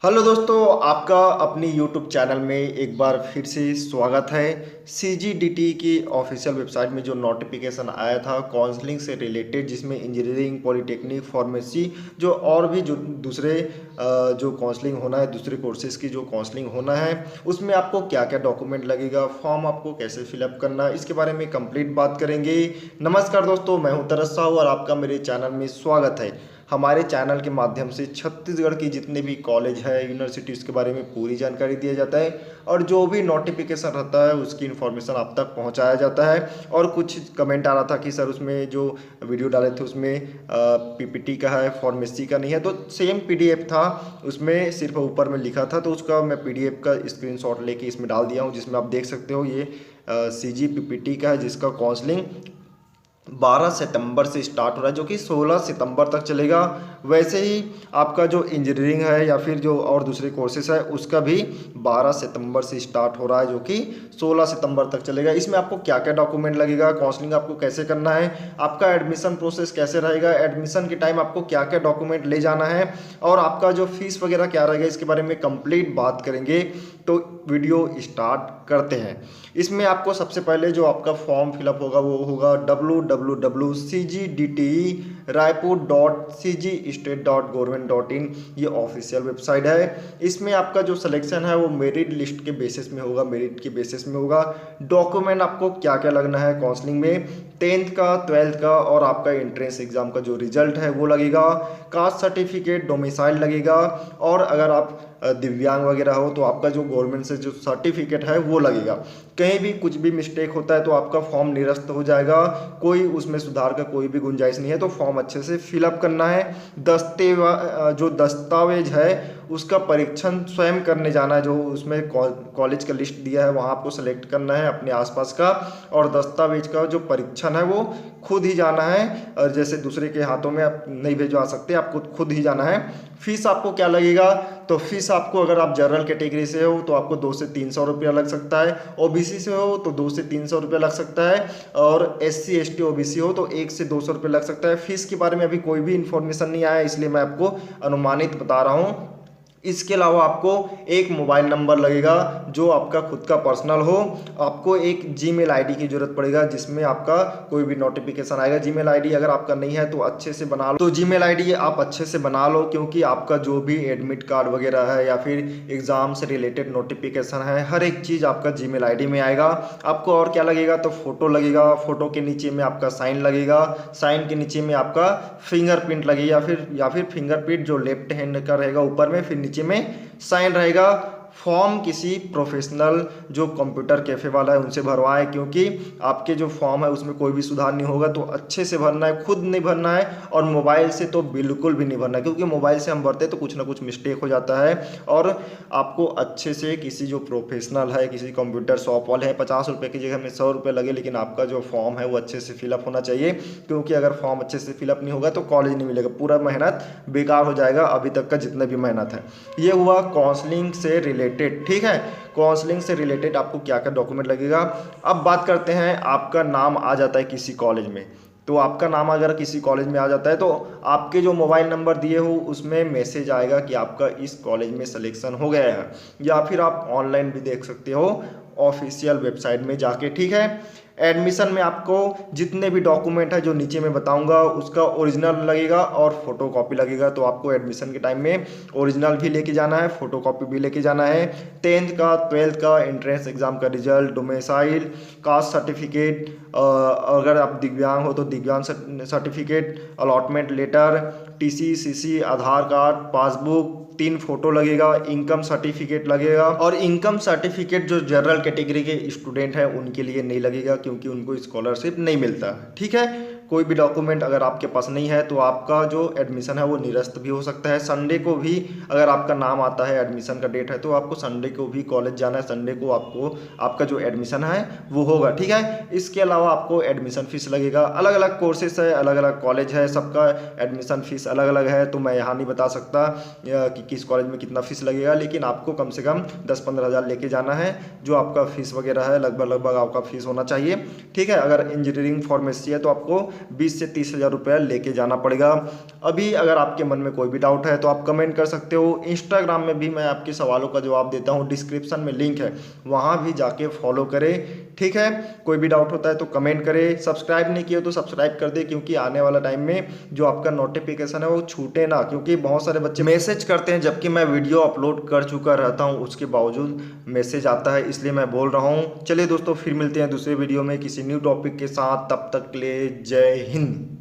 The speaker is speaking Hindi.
हेलो दोस्तों, आपका अपनी यूट्यूब चैनल में एक बार फिर से स्वागत है। सीजीडीटी की ऑफिशियल वेबसाइट में जो नोटिफिकेशन आया था काउंसलिंग से रिलेटेड, जिसमें इंजीनियरिंग, पॉलिटेक्निक, फार्मेसी जो और भी जो दूसरे जो काउंसलिंग होना है, दूसरे कोर्सेज की जो काउंसलिंग होना है, उसमें आपको क्या क्या डॉक्यूमेंट लगेगा, फॉर्म आपको कैसे फिलअप करना है, इसके बारे में कंप्लीट बात करेंगे। नमस्कार दोस्तों, मैं हूं तरस साहू और आपका मेरे चैनल में स्वागत है। हमारे चैनल के माध्यम से छत्तीसगढ़ की जितने भी कॉलेज है, यूनिवर्सिटी, उसके बारे में पूरी जानकारी दिया जाता है और जो भी नोटिफिकेशन रहता है उसकी इन्फॉर्मेशन आप तक पहुंचाया जाता है। और कुछ कमेंट आ रहा था कि सर उसमें जो वीडियो डाले थे उसमें पीपीटी का है, फार्मेसी का नहीं है, तो सेम पीडीएफ था, उसमें सिर्फ ऊपर में लिखा था, तो उसका मैं पीडीएफ का स्क्रीनशॉट लेके इसमें डाल दिया हूँ, जिसमें आप देख सकते हो ये सीजी पीपीटी का है, जिसका काउंसलिंग 12 सितंबर से स्टार्ट हो रहा है, जो कि 16 सितंबर तक चलेगा। वैसे ही आपका जो इंजीनियरिंग है या फिर जो और दूसरे कोर्सेज है उसका भी 12 सितंबर से स्टार्ट हो रहा है, जो कि 16 सितंबर तक चलेगा। इसमें आपको क्या क्या डॉक्यूमेंट लगेगा, काउंसलिंग आपको कैसे करना है, आपका एडमिशन प्रोसेस कैसे रहेगा, एडमिशन के टाइम आपको क्या क्या डॉक्यूमेंट ले जाना है और आपका जो फीस वगैरह क्या रहेगा, इसके बारे में कंप्लीट बात करेंगे। तो वीडियो स्टार्ट करते हैं। इसमें आपको सबसे पहले जो आपका फॉर्म फिलअप होगा वो होगा www.cgdt.raipur.cgstate.government.in, ये ऑफिशियल वेबसाइट है। इसमें आपका जो सिलेक्शन है वो मेरिट लिस्ट के बेसिस में होगा, मेरिट के बेसिस में होगा। डॉक्यूमेंट आपको क्या क्या लगना है काउंसलिंग में, 10th का, 12th का और आपका एंट्रेंस एग्जाम का जो रिजल्ट है वो लगेगा, कास्ट सर्टिफिकेट, डोमिसाइल लगेगा, और अगर आप दिव्यांग वगैरह हो तो आपका जो गवर्नमेंट से जो सर्टिफिकेट है वो लगेगा। कहीं भी कुछ भी मिस्टेक होता है तो आपका फॉर्म निरस्त हो जाएगा, कोई उसमें सुधार का कोई भी गुंजाइश नहीं है, तो फॉर्म अच्छे से फिलअप करना है। जो दस्तावेज है उसका परीक्षण स्वयं करने जाना है, जो उसमें कॉलेज का लिस्ट दिया है वहाँ आपको सेलेक्ट करना है अपने आसपास का, और दस्तावेज का जो परीक्षण है वो खुद ही जाना है, और जैसे दूसरे के हाथों में आप नहीं भिजवा सकते, आपको खुद ही जाना है। फीस आपको क्या लगेगा, तो फीस आपको, अगर आप जनरल कैटेगरी से हो तो आपको 200 से 300 रुपया लग सकता है, ओबीसी से हो तो 200 से 300 रुपया लग सकता है, और एससी एसटी ओबीसी हो तो 1 से 200 रुपये लग सकता है। फीस के बारे में अभी कोई भी इन्फॉर्मेशन नहीं आया, इसलिए मैं आपको अनुमानित बता रहा हूँ। इसके अलावा आपको एक मोबाइल नंबर लगेगा जो आपका खुद का पर्सनल हो। आपको एक जीमेल आईडी की जरूरत पड़ेगा जिसमें आपका कोई भी नोटिफिकेशन आएगा। जीमेल आईडी अगर आपका नहीं है तो अच्छे से बना लो, तो जीमेल आईडी आप अच्छे से बना लो, क्योंकि आपका जो भी एडमिट कार्ड वगैरह है या फिर एग्जाम से रिलेटेड नोटिफिकेशन है, हर एक चीज़ आपका जीमेल आईडी में आएगा। आपको और क्या लगेगा, तो फोटो लगेगा, फोटो के नीचे में आपका साइन लगेगा, साइन के नीचे में आपका फिंगरप्रिंट लगेगा, या फिर फिंगरप्रिंट जो लेफ्ट हैंड का रहेगा ऊपर में, फिर नीचे में साइन रहेगा। फॉर्म किसी प्रोफेशनल जो कंप्यूटर कैफे वाला है उनसे भरवाएं, क्योंकि आपके जो फॉर्म है उसमें कोई भी सुधार नहीं होगा, तो अच्छे से भरना है, खुद नहीं भरना है, और मोबाइल से तो बिल्कुल भी नहीं भरना है, क्योंकि मोबाइल से हम भरते हैं तो कुछ ना कुछ मिस्टेक हो जाता है। और आपको अच्छे से किसी जो प्रोफेशनल है, किसी कंप्यूटर शॉप वाले हैं, 50 रुपये की जगह में 100 रुपये लगे, लेकिन आपका जो फॉर्म है वो अच्छे से फिलअप होना चाहिए, क्योंकि अगर फॉर्म अच्छे से फिलअप नहीं होगा तो कॉलेज नहीं मिलेगा, पूरा मेहनत बेकार हो जाएगा, अभी तक का जितना भी मेहनत है। ये हुआ काउंसलिंग से रिलेटेड, ठीक है। काउंसलिंग से रिलेटेड आपको क्या क्या डॉक्यूमेंट लगेगा। अब बात करते हैं, आपका नाम आ जाता है किसी कॉलेज में, तो आपका नाम अगर किसी कॉलेज में आ जाता है तो आपके जो मोबाइल नंबर दिए हो उसमें मैसेज आएगा कि आपका इस कॉलेज में सिलेक्शन हो गया है, या फिर आप ऑनलाइन भी देख सकते हो ऑफिशियल वेबसाइट में जाके, ठीक है। एडमिशन में आपको जितने भी डॉक्यूमेंट है जो नीचे मैं बताऊंगा उसका ओरिजिनल लगेगा और फोटोकॉपी लगेगा, तो आपको एडमिशन के टाइम में ओरिजिनल भी लेके जाना है, फोटोकॉपी भी लेके जाना है। 10th का, 12th का एंट्रेंस एग्जाम का रिजल्ट, डोमिसाइल, कास्ट सर्टिफिकेट, अगर आप दिव्यांग हो तो दिव्यांग certificate, allotment letter, TC, CC, Aadhaar card, passbook, 3 photo लगेगा, इनकम सर्टिफिकेट लगेगा। और इनकम सर्टिफिकेट जो जनरल कैटेगरी के स्टूडेंट हैं उनके लिए नहीं लगेगा, क्योंकि उनको स्कॉलरशिप नहीं मिलता, ठीक है। कोई भी डॉक्यूमेंट अगर आपके पास नहीं है तो आपका जो एडमिशन है वो निरस्त भी हो सकता है। संडे को भी अगर आपका नाम आता है, एडमिशन का डेट है, तो आपको संडे को भी कॉलेज जाना है, संडे को आपको आपका जो एडमिशन है वो होगा, ठीक है। इसके अलावा आपको एडमिशन फीस लगेगा। अलग अलग कोर्सेस है, अलग अलग कॉलेज है, सबका एडमिशन फीस अलग अलग है, तो मैं यहाँ नहीं बता सकता कि किस कॉलेज में कितना फीस लगेगा, लेकिन आपको कम से कम 10-15 हज़ार लेके जाना है, जो आपका फीस वगैरह है लगभग आपका फीस होना चाहिए, ठीक है। अगर इंजीनियरिंग फार्मेसी है तो आपको 20 से 30 हज़ार रुपया लेके जाना पड़ेगा। अभी अगर आपके मन में कोई भी डाउट है तो आप कमेंट कर सकते हो। इंस्टाग्राम में भी मैं आपके सवालों का जवाब देता हूँ, डिस्क्रिप्शन में लिंक है, वहाँ भी जाके फॉलो करें। ठीक है, कोई भी डाउट होता है तो कमेंट करें। सब्सक्राइब नहीं किया तो सब्सक्राइब कर दे, क्योंकि आने वाला टाइम में जो आपका नोटिफिकेशन है वो छूटे ना, क्योंकि बहुत सारे बच्चे मैसेज करते हैं जबकि मैं वीडियो अपलोड कर चुका रहता हूं, उसके बावजूद मैसेज आता है, इसलिए मैं बोल रहा हूं। चलिए दोस्तों, फिर मिलते हैं दूसरे वीडियो में किसी न्यू टॉपिक के साथ। तब तक के लिए जय हिंद।